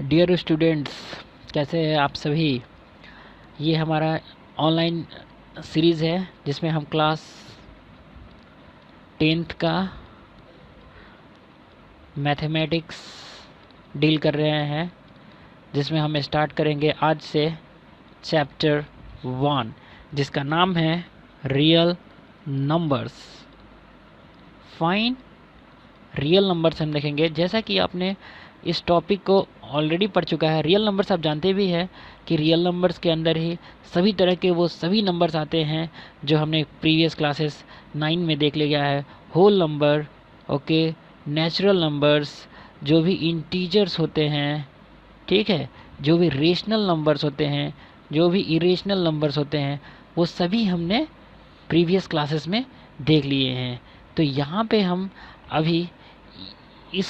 Dear students, कैसे हैं आप सभी। ये हमारा ऑनलाइन सीरीज़ है जिसमें हम क्लास 10th का मैथमेटिक्स डील कर रहे हैं, जिसमें हम स्टार्ट करेंगे आज से चैप्टर 1, जिसका नाम है real numbers. Fine real numbers हम देखेंगे। जैसा कि आपने इस टॉपिक को ऑलरेडी पढ़ चुका है, रियल नंबर्स आप जानते भी हैं कि रियल नंबर्स के अंदर ही सभी तरह के वो सभी नंबर्स आते हैं जो हमने प्रीवियस क्लासेस 9 में देख लिया है। Whole number, okay, natural numbers, जो भी इंटीजर्स होते हैं, ठीक है, जो भी रेशनल नंबर्स होते हैं, जो भी इरेशनल नंबर्स होते हैं, वो सभी हमने प्रीवियस क्लासेस में देख लिए हैं। तो यहाँ पे हम अभी इस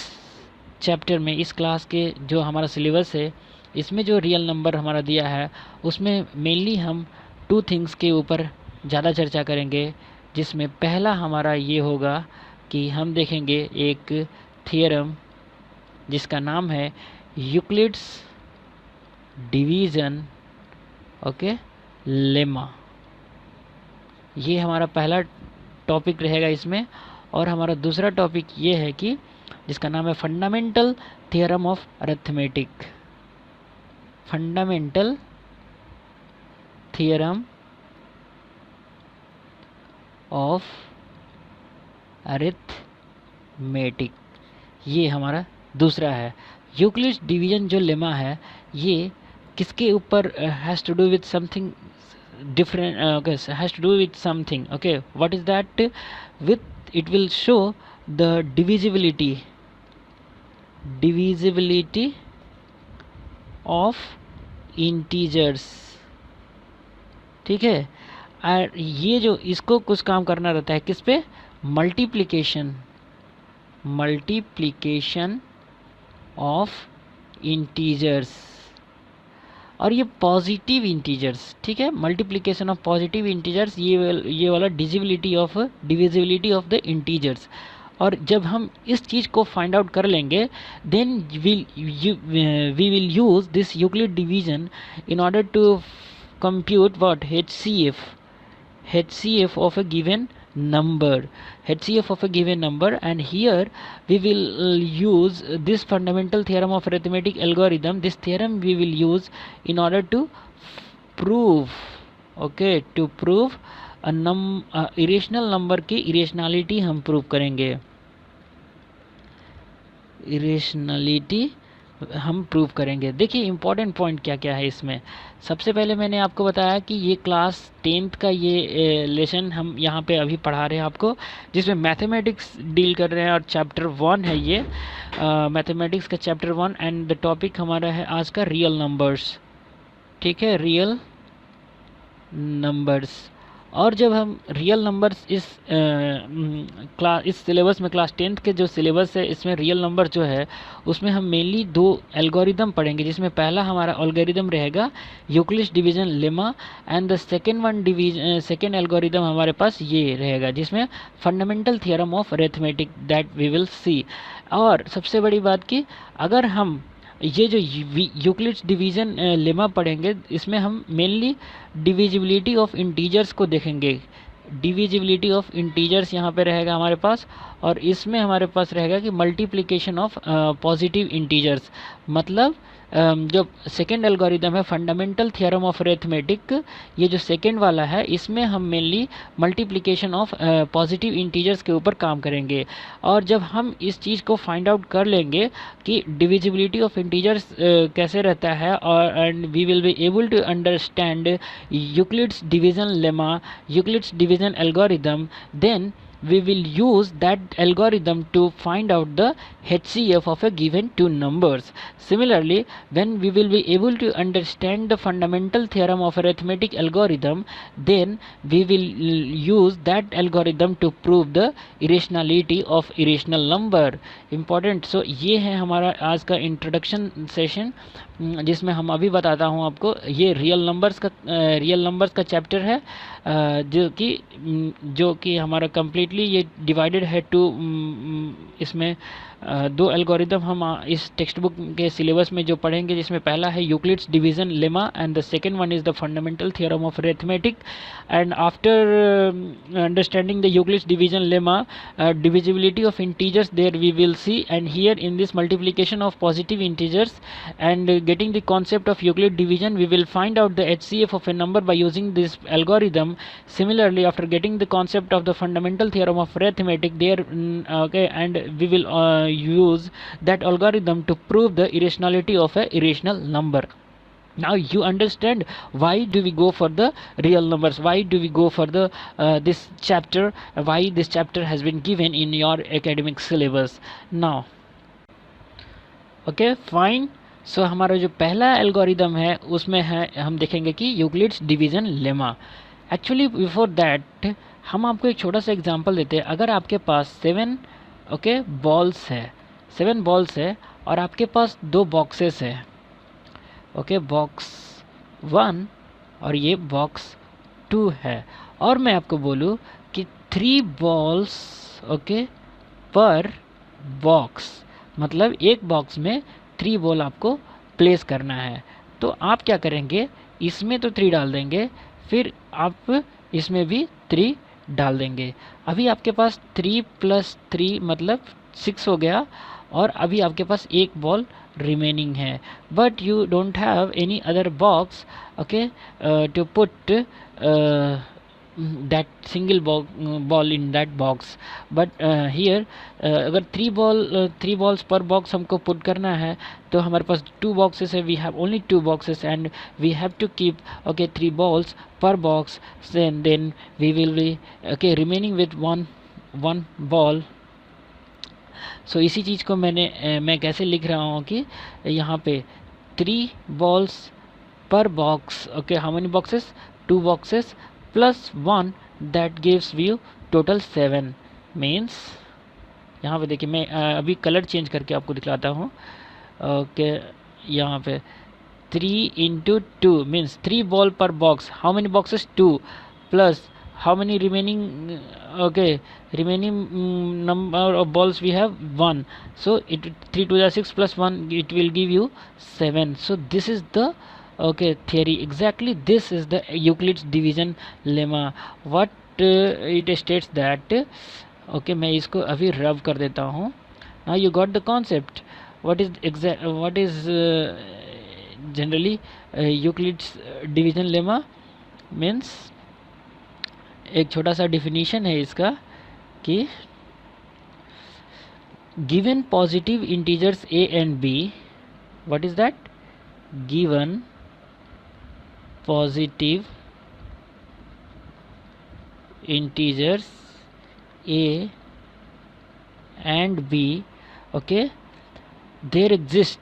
चैप्टर में, इस क्लास के जो हमारा सिलेबस है, इसमें जो रियल नंबर हमारा दिया है उसमें मेनली हम 2 थिंग्स के ऊपर ज़्यादा चर्चा करेंगे, जिसमें पहला हमारा ये होगा कि हम देखेंगे एक थियरम जिसका नाम है यूक्लिड्स डिवीज़न, ओके, लेमा। ये हमारा पहला टॉपिक रहेगा इसमें। और हमारा दूसरा टॉपिक ये है कि जिसका नाम है fundamental theorem of arithmetic. Fundamental theorem of arithmetic, ये हमारा दूसरा है। यूक्लिड्स डिवीजन जो लेमा है, ये किसके ऊपर has to do with something different, okay, has to do with something, okay, what is that? With it will show the divisibility of integers, ठीक है। और ये जो इसको कुछ काम करना रहता है किस पे, मल्टीप्लिकेशन ऑफ इंटीजर्स, और ये पॉजिटिव इंटीजर्स, ठीक है, मल्टीप्लिकेशन ऑफ पॉजिटिव इंटीजर्स, ये वाला डिविजिबिलिटी ऑफ द इंटीजर्स। और जब हम इस चीज़ को फाइंड आउट कर लेंगे, then we will use this Euclid division in order to compute what, HCF of a given number, and here we will use this fundamental theorem of arithmetic algorithm. This theorem we will use in order to prove, okay, to prove irrational number की irrationality हम prove करेंगे, irrationality हम prove करेंगे। देखिए important point क्या क्या है इसमें। सबसे पहले मैंने आपको बताया कि ये क्लास 10th का ये लेसन हम यहाँ पे अभी पढ़ा रहे हैं आपको, जिसमें मैथमेटिक्स डील कर रहे हैं, और चैप्टर 1 है ये, मैथमेटिक्स का चैप्टर 1। एंड द टॉपिक हमारा है आज का रियल नंबर्स, ठीक है, रियल नंबर्स। और जब हम रियल नंबर्स इस सिलेबस में, क्लास 10th के जो सिलेबस है, इसमें रियल नंबर जो है उसमें हम मेनली 2 एल्गोरिदम पढ़ेंगे, जिसमें पहला हमारा एल्गोरिदम रहेगा Euclid's division lemma, and the second algorithm हमारे पास ये रहेगा, जिसमें fundamental theorem of arithmetic, that we will see. और सबसे बड़ी बात कि अगर हम ये जो यूक्लिड्स डिवीजन लेमा पढ़ेंगे, इसमें हम मेनली डिविजिबिलिटी ऑफ इंटीजर्स को देखेंगे। डिविजिबिलिटी ऑफ इंटीजर्स यहाँ पे रहेगा हमारे पास, और इसमें हमारे पास रहेगा कि मल्टीप्लिकेशन ऑफ पॉजिटिव इंटीजर्स। मतलब जो सेकेंड एल्गोरिदम है फंडामेंटल थियरम ऑफ अरिथमेटिक, ये जो सेकेंड वाला है, इसमें हम mainly multiplication of positive integers के ऊपर काम करेंगे। और जब हम इस चीज़ को फाइंड आउट कर लेंगे कि डिविजिबिलिटी ऑफ इंटीजर्स कैसे रहता है, और and we will be able to understand Euclid's division lemma, Euclid's division algorithm, then we will use that algorithm to find out the HCF of a given 2 numbers. Similarly, when we will be able to understand the fundamental theorem of arithmetic algorithm, then we will use that algorithm to prove the irrationality of irrational number. Important. So ये है हमारा आज का introduction session, जिसमें हम अभी बताता हूँ आपको, ये रियल नंबर्स का चैप्टर है, जो कि हमारा कम्प्लीटली कंप्लीटली ये डिवाइडेड है टू, इसमें दो एल्गोरिदम हम इस टेक्स्ट बुक के सिलेबस में जो पढ़ेंगे, जिसमें पहला है Euclid's division lemma and the second one is the fundamental theorem of arithmetic. And after understanding the Euclid's division lemma, divisibility of integers there we will see, and here in this multiplication of positive integers and getting the concept of Euclid division, we will find out the HCF of a number by using this algorithm. Similarly, after getting the concept of the fundamental theorem of arithmetic there, okay, and we will use that algorithm to prove the irrationality of a irrational number. Now you understand why do we go for the real numbers, why do we go for the this chapter, why this chapter has been given in your academic syllabus. Now okay fine, so हमारा जो पहला algorithm है उसमें है, हम देखेंगे कि Euclid's division lemma. Actually before that हम आपको एक छोटा सा एग्जांपल देते हैं. अगर आपके पास 7 ओके बॉल्स है, 7 बॉल्स है और आपके पास 2 बॉक्सेस है, ओके बॉक्स 1 और ये बॉक्स 2 है, और मैं आपको बोलूँ कि 3 बॉल्स ओके पर बॉक्स, मतलब एक बॉक्स में 3 बॉल आपको प्लेस करना है. तो आप क्या करेंगे, इसमें तो 3 डाल देंगे, फिर आप इसमें भी 3 डाल देंगे. अभी आपके पास 3 + 3 मतलब 6 हो गया, और अभी आपके पास एक बॉल remaining है, but you don't have any other box okay to put that single ball in that box. But here अगर 3 balls per box हमको put करना है, तो हमारे पास 2 boxes है, we have only 2 boxes and we have to keep okay 3 balls per box, then we will be okay remaining with one ball. सो इसी चीज़ को मैं कैसे लिख रहा हूँ कि यहाँ पे 3 balls per box, okay how many boxes, 2 boxes plus 1 that gives you total 7. Means यहाँ पे देखिए, मैं अभी कलर चेंज करके आपको दिखलाता हूँ. ओके यहाँ पे 3 × 2 means 3 ball per box. How many boxes, 2 plus how many remaining number of balls we have, 1. So it 3 to the 6 plus 1, it will give you 7. So this is the theory, exactly this is the Euclid's division lemma. What it states that मैं इसको अभी रब कर देता हूँ. Now you got the concept. What is generally Euclid's division lemma means. एक छोटा सा डिफिनीशन है इसका कि given positive integers a and b, what is that, given positive integers a and b, okay, there exist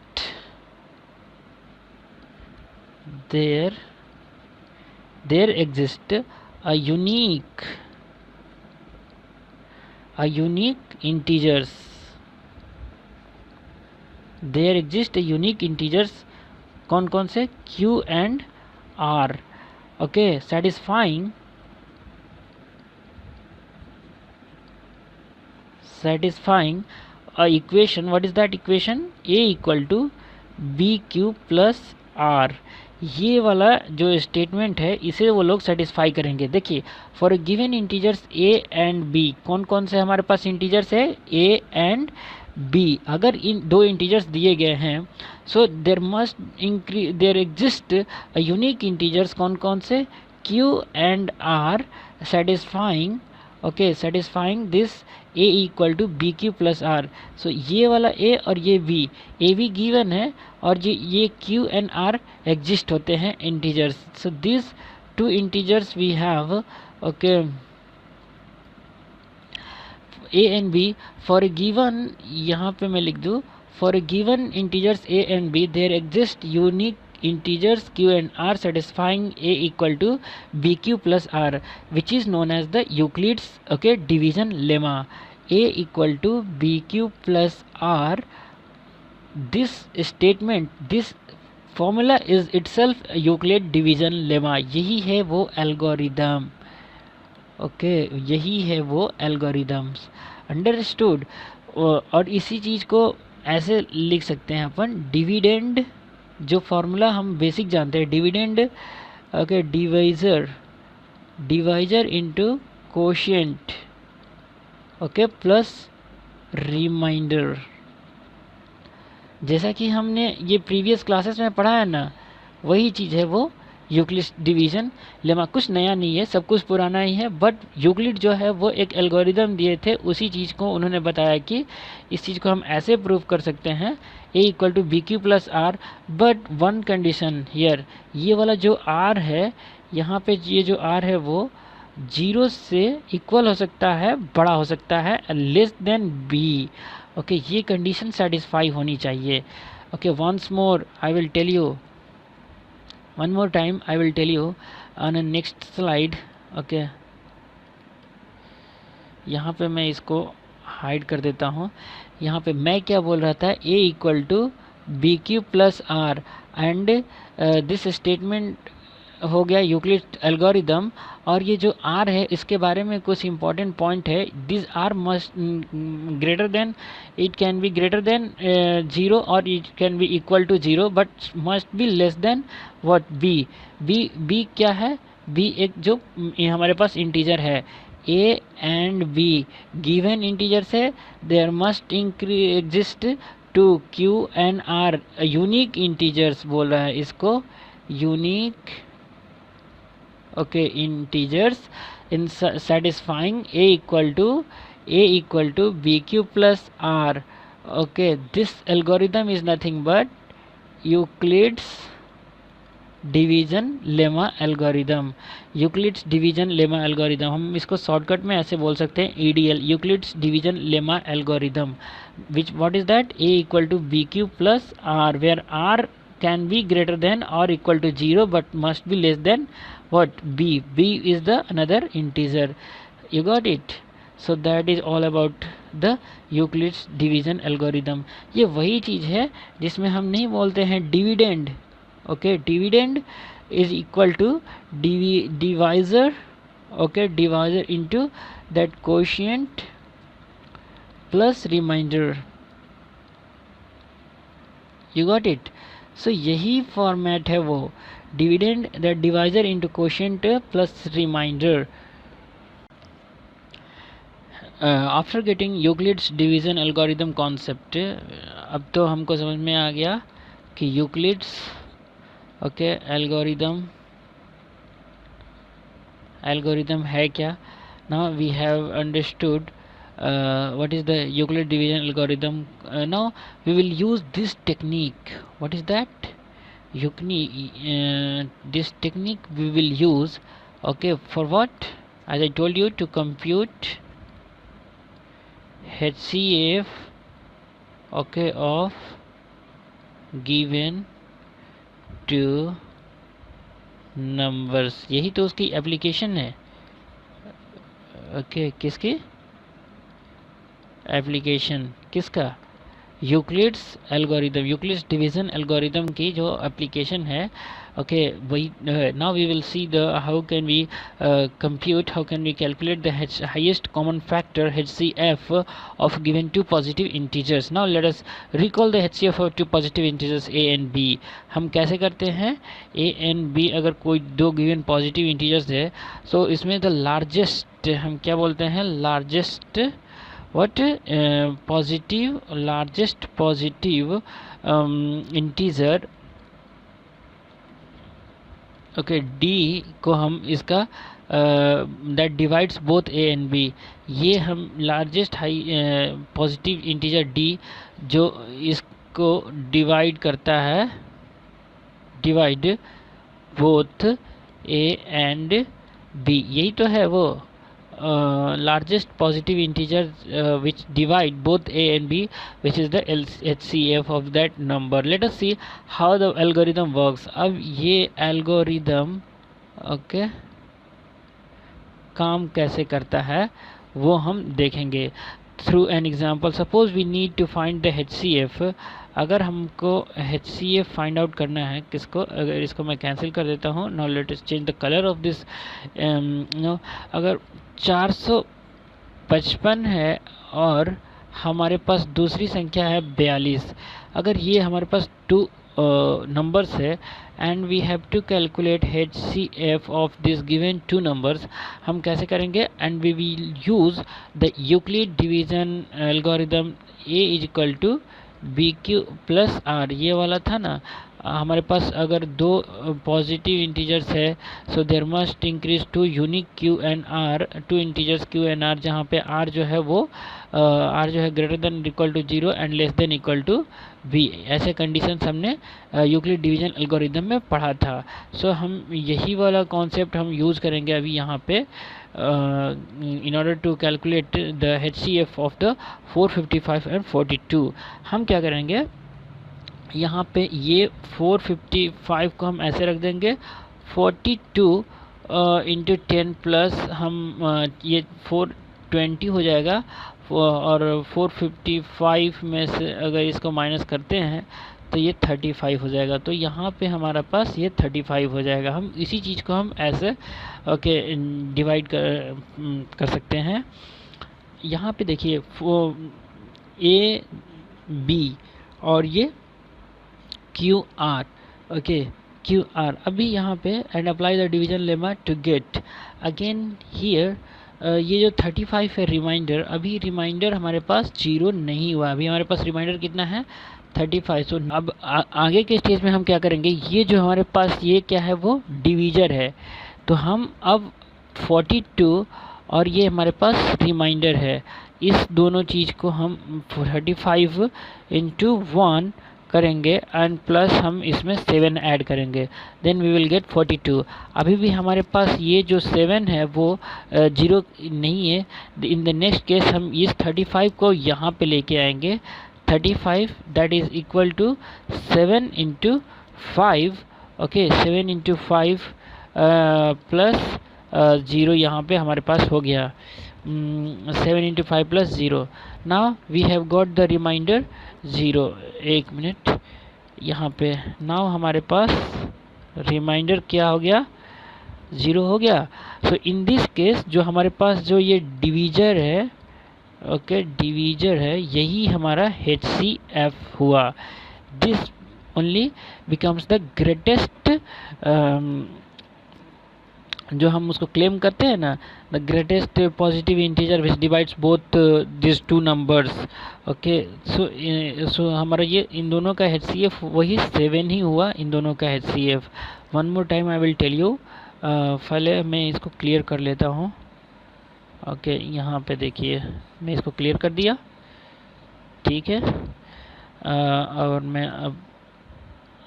a unique integers. There exist a unique integers. कौन से, q and r, okay, satisfying a equation. What is that equation, a equal to bq plus r. ये वाला जो statement है इसे वो लोग satisfy करेंगे. देखिए, for given integers a and b, कौन से हमारे पास इंटीजर्स है, a एंड b. अगर इन 2 इंटीजर्स दिए गए हैं, so there exist unique integers कौन से, q and r, satisfying this a equal to bq plus r. So ये वाला a और ये b, a भी गिवन है और ये q and r एग्जिस्ट होते हैं integers. So this 2 integers we have, okay, a and b. For given, यहाँ पे मैं लिख दूँ, for given integers a and b there exist unique integers q and r satisfying a equal to bq plus r, which is known as the Euclid's division lemma. A equal to bq plus r, this statement, this formula is itself Euclid division lemma. यही है वो algorithm. Okay यही है वो algorithms, understood. और इसी चीज़ को ऐसे लिख सकते हैं अपन, डिविडेंड जो फॉर्मूला हम बेसिक जानते हैं, dividend okay divisor into quotient okay plus remainder. जैसा कि हमने ये प्रीवियस क्लासेस में पढ़ा है ना, वही चीज़ है वो यूक्लिड डिवीजन लेमा। कुछ नया नहीं है, सब कुछ पुराना ही है, बट यूक्लिड जो है वो एक एल्गोरिदम दिए थे, उसी चीज़ को उन्होंने बताया कि इस चीज़ को हम ऐसे प्रूव कर सकते हैं a equal to B Q plus R, but one condition here, ये वाला जो r है यहाँ पे, ये जो r है वो 0 से इक्वल हो सकता है, बड़ा हो सकता है, लेस देन b। ओके ये कंडीशन सेटिस्फाई होनी चाहिए। Okay once more I will tell you, one more time I will tell you on a next slide। okay यहाँ पे मैं इसको हाइड कर देता हूँ। यहाँ पे मैं क्या बोल रहा था, a equal to B Q plus R, and this statement हो गया यूक्लिड एल्गोरिदम। और ये जो r है इसके बारे में कुछ इंपॉर्टेंट पॉइंट है, this r must greater than, it can be greater than 0 और it can be equal to 0, but must be less than what b क्या है, b एक जो हमारे पास इंटीजर है, a and b given integers है, there must exist two q and r unique integers बोल रहा है इसको, unique okay integers in satisfying a equal to bq plus r। okay this algorithm is nothing but Euclid's division lemma algorithm, Euclid's division lemma algorithm, हम इसको shortcut में ऐसे बोल सकते हैं EDL, Euclid's division lemma algorithm, which what is that, a equal to B Q plus R, where r can be greater than or equal to 0 but must be less than what, b is the another integer। you got it? so that is all about the Euclid's division algorithm। ये वही चीज़ है जिसमें हम नहीं बोलते हैं dividend. Okay dividend is equal to divisor, okay divisor into that quotient plus remainder। you got it? So यही format है वो, dividend that divisor into quotient plus remainder. After getting Euclid's division algorithm concept, अब तो हमको समझ में आ गया कि यूक्लिड्स ओके एल्गोरिदम है क्या। Now we have understood what is the Euclid division algorithm। now we will use this technique। what is that this technique we will use, okay for what, as I told you, to compute HCF okay of given two numbers। यही तो उसकी application है। Okay किसकी application, किसका, Euclid's algorithm, Euclid's division algorithm की जो application है। Okay वही now we will see the how can we compute, how can we calculate the highest common factor HCF of given two positive integers। now let us recall the HCF of two positive integers a and b। हम कैसे करते हैं, a and b अगर कोई दो given positive integers है, सो इसमें the largest हम क्या बोलते हैं, largest what largest positive integer okay d को हम इसका that divides both a and b, ये हम largest high positive integer d जो इसको डिवाइड करता है, divide both a and b, यही तो है वो largest positive integer which divide both a and b, which is the HCF of that number। let us see how the algorithm works। अब ये algorithm okay काम कैसे करता है वो हम देखेंगे through an example। suppose we need to find the HCF, अगर हमको HCF फाइंड आउट करना है किसको, अगर इसको मैं कैंसिल कर देता हूँ। now let us change the color of this no अगर 455 है और हमारे पास दूसरी संख्या है 42। अगर ये हमारे पास टू नंबर्स है and we have to calculate HCF of this given two numbers, हम कैसे करेंगे? And we will use the Euclid division algorithm A is equal to BQ plus R। ये वाला था ना, हमारे पास अगर दो पॉजिटिव इंटीजर्स है so there must increase two unique Q and R, two integers Q and R, जहाँ पे R जो है वो R जो है greater than equal to 0 and less than equal to B। ऐसे कंडीशंस हमने यूक्लिड डिवीजन एल्गोरिदम में पढ़ा था। सो हम यही वाला कॉन्सेप्ट हम यूज़ करेंगे अभी यहाँ पे in order to calculate the HCF of the 455 and 42। हम क्या करेंगे, यहाँ पे ये 455 को हम ऐसे रख देंगे, 42 इंटू 10 प्लस हम ये 420 हो जाएगा, और 455 में से अगर इसको माइनस करते हैं तो ये 35 हो जाएगा। तो यहाँ पे हमारा पास ये 35 हो जाएगा। हम इसी चीज़ को हम ऐसे डिवाइड कर सकते हैं। यहाँ पे देखिए A B और ये QR, QR। अभी यहाँ पे and apply the division lemma to get again here ये जो 35 है रिमाइंडर, अभी रिमाइंडर हमारे पास 0 नहीं हुआ, अभी हमारे पास रिमाइंडर कितना है 35। सो अब आगे के स्टेज में हम क्या करेंगे, ये जो हमारे पास ये क्या है वो डिवीजर है, तो हम अब 42 और ये हमारे पास रिमाइंडर है, इस दोनों चीज़ को हम 35 इंटू 1 करेंगे एंड प्लस हम इसमें 7 ऐड करेंगे, देन वी विल गेट 42। अभी भी हमारे पास ये जो 7 है वो 0 नहीं है। इन द नेक्स्ट केस हम इस 35 को यहाँ पे लेके आएंगे, 35 that is equal to 7 into 5, okay 7 into 5 plus 0 यहाँ पे हमारे पास हो गया, 7 into 5 plus 0। Now we have got the remainder 0। एक मिनट, यहाँ पे नाउ हमारे पास रिमाइंडर क्या हो गया 0 हो गया। सो इन दिस केस जो हमारे पास जो ये डिवीजर है, ओके डिवीजर है, यही हमारा HCF हुआ। This only becomes the greatest, जो हम उसको क्लेम करते हैं ना, the greatest positive integer which divides both this two numbers. Okay so हमारा ये इन दोनों का HCF वही 7 ही हुआ, इन दोनों का HCF। One more time I will tell you, पहले मैं इसको क्लियर कर लेता हूँ। ओके यहाँ पे देखिए मैं इसको क्लियर कर दिया, ठीक है। और मैं अब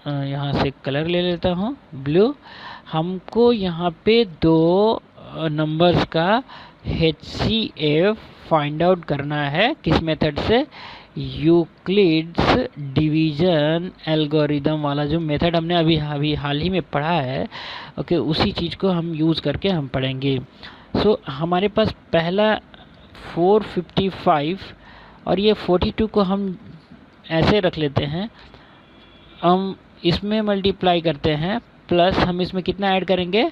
यहाँ से कलर ले लेता हूँ ब्लू। हमको यहाँ पे दो नंबर्स का HCF फाइंड आउट करना है, किस मेथड से, यूक्लिड्स डिवीजन एल्गोरिदम वाला जो मेथड हमने अभी हाल ही में पढ़ा है, ओके उसी चीज़ को हम यूज़ करके हम पढ़ेंगे। सो हमारे पास पहला 455 और ये 42 को हम ऐसे रख लेते हैं, हम इसमें मल्टीप्लाई करते हैं, प्लस हम इसमें कितना ऐड करेंगे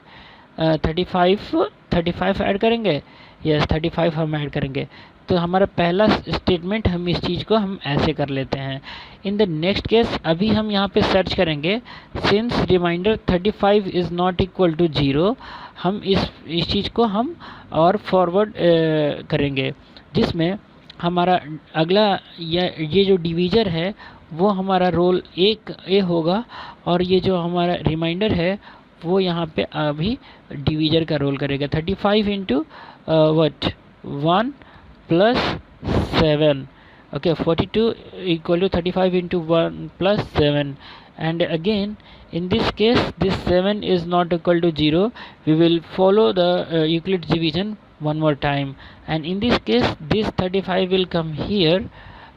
35 ऐड करेंगे, यस 35 हम ऐड करेंगे। तो हमारा पहला स्टेटमेंट हम इस चीज़ को हम ऐसे कर लेते हैं। इन द नेक्स्ट केस अभी हम यहाँ पे सर्च करेंगे, since remainder 35 is not equal to 0, हम इस चीज़ को हम और फॉरवर्ड करेंगे, जिसमें हमारा अगला ये जो डिवीजर है वो हमारा रोल ए होगा, और ये जो हमारा रिमाइंडर है वो यहाँ पे अभी डिवीजर का रोल करेगा। 35 into 1 plus 7, okay 42 equal to 35 into 1 plus 7, and again in this case this 7 is not equal to 0, we will follow the Euclid's division one more time, and in this case this 35 will come here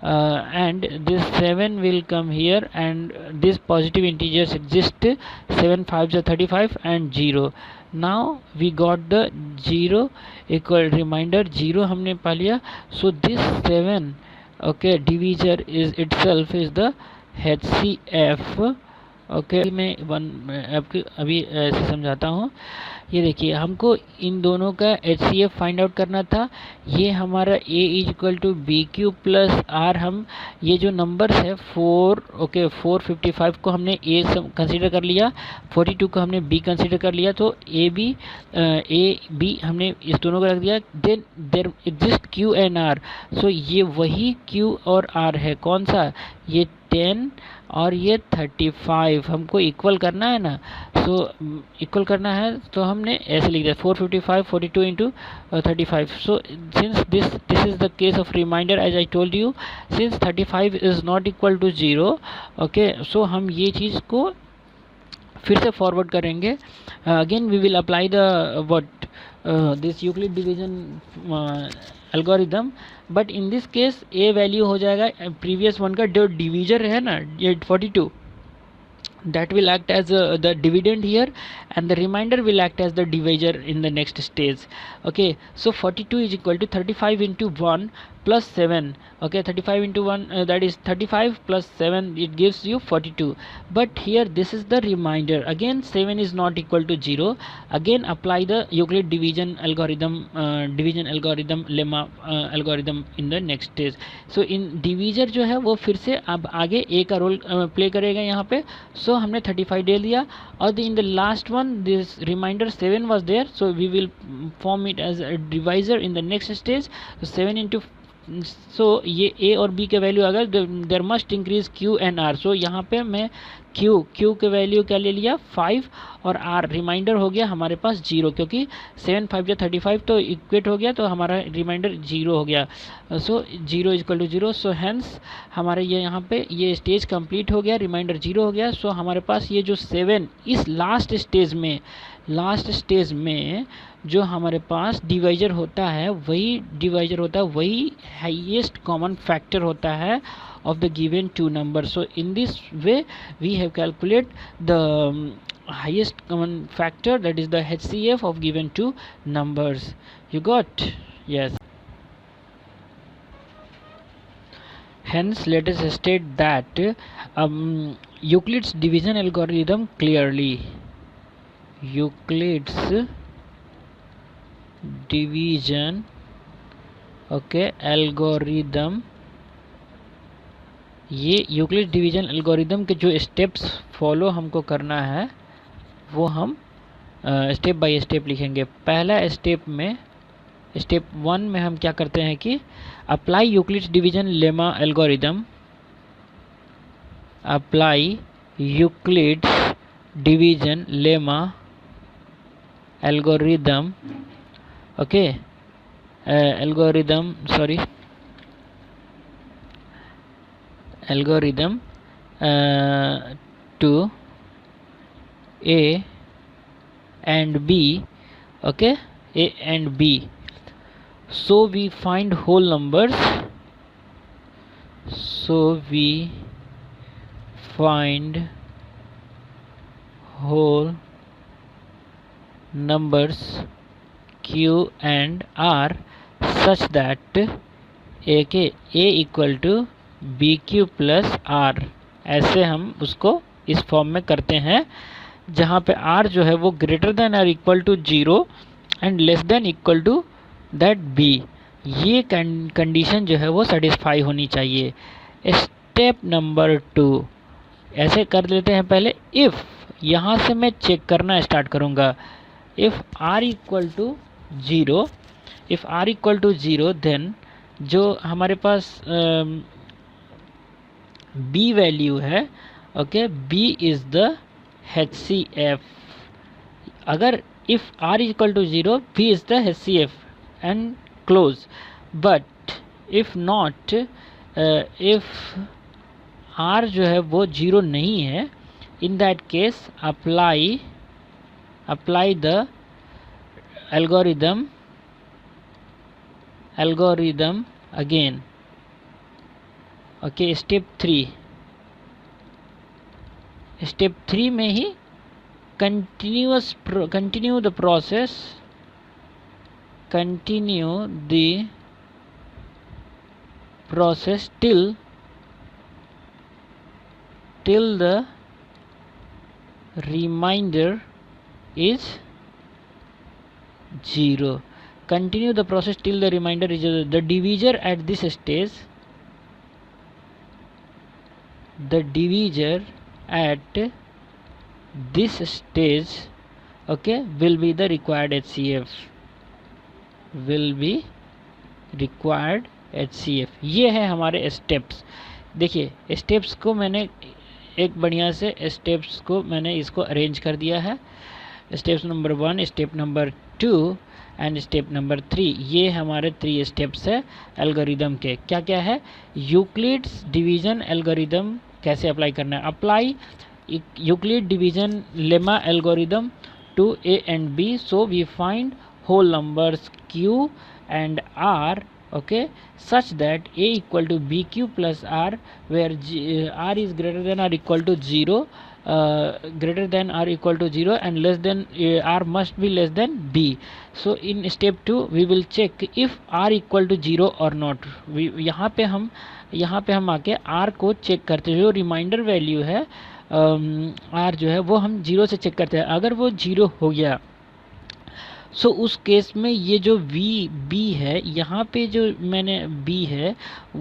and this 7 will come here, and these positive integers exist, 7 5s are 35 and 0. Now we got the 0 equal reminder 0 हमने पा लिया। So this 7 okay divisor is itself is the HCF okay मैं आपको अभी ऐसे समझाता हूँ। ये देखिए, हमको इन दोनों का HCF फाइंड आउट करना था। ये हमारा A is equal to B Q plus R, हम ये जो नंबर्स है 455 को हमने A कंसिडर कर लिया, 42 को हमने B कंसिडर कर लिया, तो ए बी हमने इस दोनों को रख दिया। Then there exist Q and R, so ये वही Q और R है, कौन सा, ये 10 और ये 35 हमको इक्वल करना है ना। सो इक्वल करना है तो हमने ऐसे लिख दिया 455 42 into 35। So since this is the case of remainder, as I told you, since 35 is not equal to 0, okay, so हम ये चीज़ को फिर से फॉरवर्ड करेंगे। Again we will apply the what this Euclid division algorithm, but in this case a value हो जाएगा previous one का जो डिवीजर है ना, ये 42, that will act as the dividend here, and the remainder will act as the divisor in the next stage. Okay, so 42 is equal to 35 into 1 plus 7. Okay, 35 into 1 that is 35 plus 7, it gives you 42. But here this is the remainder, again 7 is not equal to 0. Again apply the Euclid division algorithm lemma algorithm in the next stage. So in divisor जो है वो फिर से अब आगे a का role play करेगा यहाँ पे। So हमने 35 ले लिया, और in the last one this remainder 7 was there, so we will form it as a divisor in the next stage. So 7 into, so ये a और b के वैल्यू आ गए, there must increase q and r। सो यहाँ पे मैं q के value क्या ले लिया 5, और r रिमाइंडर हो गया हमारे पास 0, क्योंकि 7 5 या 35 तो इक्वेट हो गया, तो हमारा रिमाइंडर 0 हो गया। So 0 is equal to 0, so hence हमारे ये यहाँ पे ये स्टेज कंप्लीट हो गया, रिमाइंडर 0 हो गया। सो हमारे पास ये जो 7 इस लास्ट स्टेज में जो हमारे पास डिवाइजर होता है, वही हाईएस्ट कॉमन फैक्टर होता है of the given two numbers. So in this way we have calculated the highest common factor, that is the HCF of given two numbers. You got? Yes. Hence let us state that Euclid's division algorithm clearly. Euclid's division algorithm, ये Euclid division algorithm के जो steps follow हमको करना है वो हम step by step लिखेंगे। पहला स्टेप 1 में हम क्या करते हैं कि apply Euclid division lemma algorithm, apply Euclid division lemma algorithm, okay, algorithm to A and B, okay, A and B. So we find whole numbers, so we find whole numbers Q and R such that A equal to B Q plus R, ऐसे हम उसको इस form में करते हैं जहाँ पे are जो है वो ग्रेटर देन और equal to 0 and less than equal to that B. ये कंडीशन जो है वो सेटिस्फाई होनी चाहिए। स्टेप नंबर 2 ऐसे कर लेते हैं पहले। इफ़ यहाँ से मैं चेक करना स्टार्ट करूँगा, if R equal to 0, then जो हमारे पास B वैल्यू है, okay, B is the HCF। अगर if R equal to 0, B is the HCF and close. But if not, if R जो है वो 0 नहीं है, in that case apply the algorithm again. Okay, step 3 में ही continue the process till the remainder is 0. Continue the process till the remainder is 0. The divisor at this stage, okay, will be the required HCF, ये है हमारे steps. देखिए steps को मैंने एक बढ़िया से स्टेप्स को मैंने इसको अरेंज कर दिया है। Steps number 1, step number 2 and step number 3, ये हमारे 3 स्टेप्स है एल्गोरिदम के। क्या क्या है? यूक्लिड्स डिवीजन एल्गोरिदम कैसे अप्लाई करना है। Apply Euclid division lemma algorithm to A and B, so we find whole numbers Q and R, okay, such that A equal to BQ plus R, where R is greater than or equal to 0, greater than or equal to 0 and less than R must be less than B. So in step 2 we will check if R equal to 0 or not. यहाँ पे हम आके R को check करते हैं। जो reminder value है R जो है वो हम 0 से चेक करते हैं। अगर वो 0 हो गया सो उस केस में ये जो B है, यहाँ पे जो मैंने B है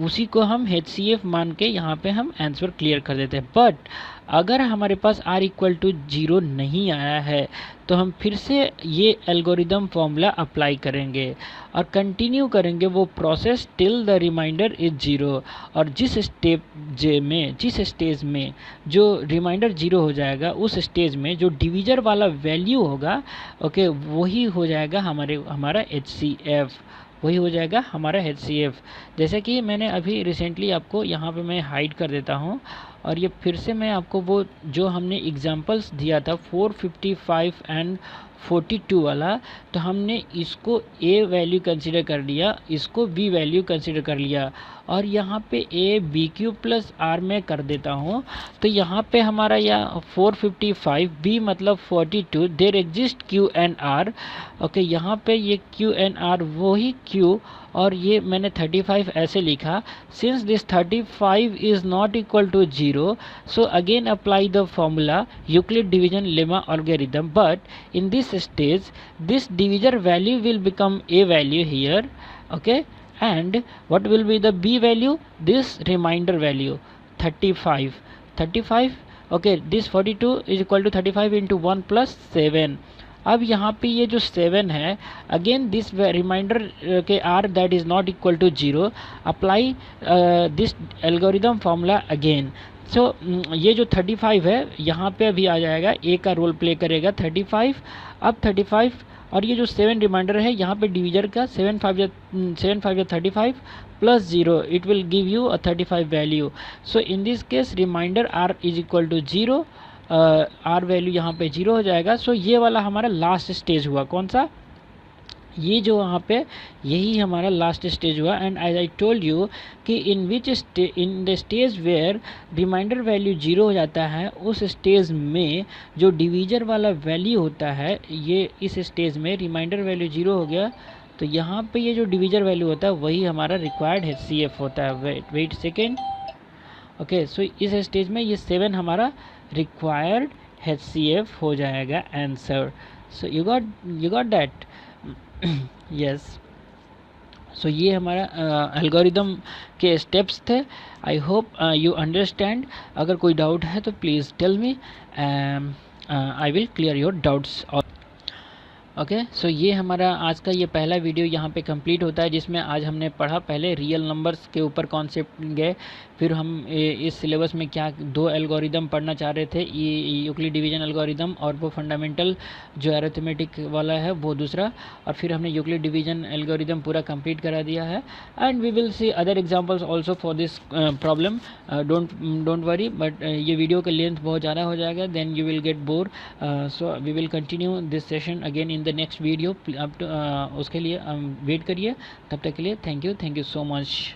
उसी को हम HCF मान के यहाँ पे हम आंसर क्लियर कर देते हैं। बट अगर हमारे पास R इक्वल टू 0 नहीं आया है तो हम फिर से ये एल्गोरिदम फॉर्मूला अप्लाई करेंगे और कंटिन्यू करेंगे वो process till the remainder is 0। और जिस स्टेज में जो रिमाइंडर 0 हो जाएगा उस स्टेज में जो डिवीजर वाला वैल्यू होगा, ओके, वही हो जाएगा हमारा HCF, वही हो जाएगा हमारा HCF। जैसे कि मैंने अभी रिसेंटली आपको यहाँ पे मैं हाइड कर देता हूँ और ये फिर से मैं आपको वो जो हमने एग्जांपल्स दिया था 455 एंड 42 वाला, तो हमने इसको A वैल्यू कंसीडर कर लिया, इसको B वैल्यू कंसीडर कर लिया और यहाँ पे A BQ प्लस R में कर देता हूँ। तो यहाँ पे हमारा यह 455 B मतलब 42, there exist Q and R, okay, यहाँ पे ये Q एंड R वही Q और ये मैंने 35 ऐसे लिखा। Since this 35 is not equal to 0, so again apply the formula Euclid division lemma algorithm, but in this stage this divisor value will become a value here, okay, and what will be the B value? This remainder value 35, okay, this 42 is equal to 35 into 1 plus 7। अब यहाँ पे ये जो 7 है, again this remainder के R that is not equal to 0, apply this algorithm formula again. So ये जो 35 है यहाँ पे अभी आ जाएगा, A का रोल प्ले करेगा 35। अब 35 और ये जो 7 रिमाइंडर है यहाँ पे डिवीजर का 7 5 या 35 plus 0, it will give you a 35 value. So in this case remainder R is equal to 0, R value यहाँ पे 0 हो जाएगा। सो ये वाला हमारा लास्ट स्टेज हुआ। कौन सा? ये जो वहाँ पे यही हमारा लास्ट स्टेज हुआ। And as I told you कि in the stage where remainder value 0 हो जाता है, उस स्टेज में जो डिवीजर वाला वैल्यू होता है, ये इस स्टेज में रिमाइंडर वैल्यू 0 हो गया तो यहाँ पे ये जो डिवीजर वैल्यू होता है वही हमारा रिक्वायर्ड HCF होता है। वेट सेकेंड, ओके, सो इस स्टेज में ये 7 हमारा रिक्वायर्ड HCF हो जाएगा answer. So you got that? Yes. So ये हमारा एल्गोरिदम के स्टेप्स थे। I hope you understand. अगर कोई डाउट है तो please tell me, I will clear your doubts. Okay, so ये हमारा आज का ये पहला वीडियो यहाँ पे कंप्लीट होता है, जिसमें आज हमने पढ़ा पहले रियल नंबर्स के ऊपर कॉन्सेप्ट गए, फिर हम इस सिलेबस में क्या 2 एल्गोरिदम पढ़ना चाह रहे थे, यूक्लिड डिवीजन एल्गोरिदम और वो फंडामेंटल जो अरिथमेटिक वाला है वो दूसरा, और फिर हमने यूक्लिड डिवीजन एल्गोरिदम पूरा कंप्लीट करा दिया है। And we will see other examples also for this problem. Don't worry, but ये वीडियो का लेंथ बहुत ज़्यादा हो जाएगा, then you will get bore. So we will continue this session again in the next video. अब उसके लिए wait करिए, तब तक के लिए थैंक यू सो मच।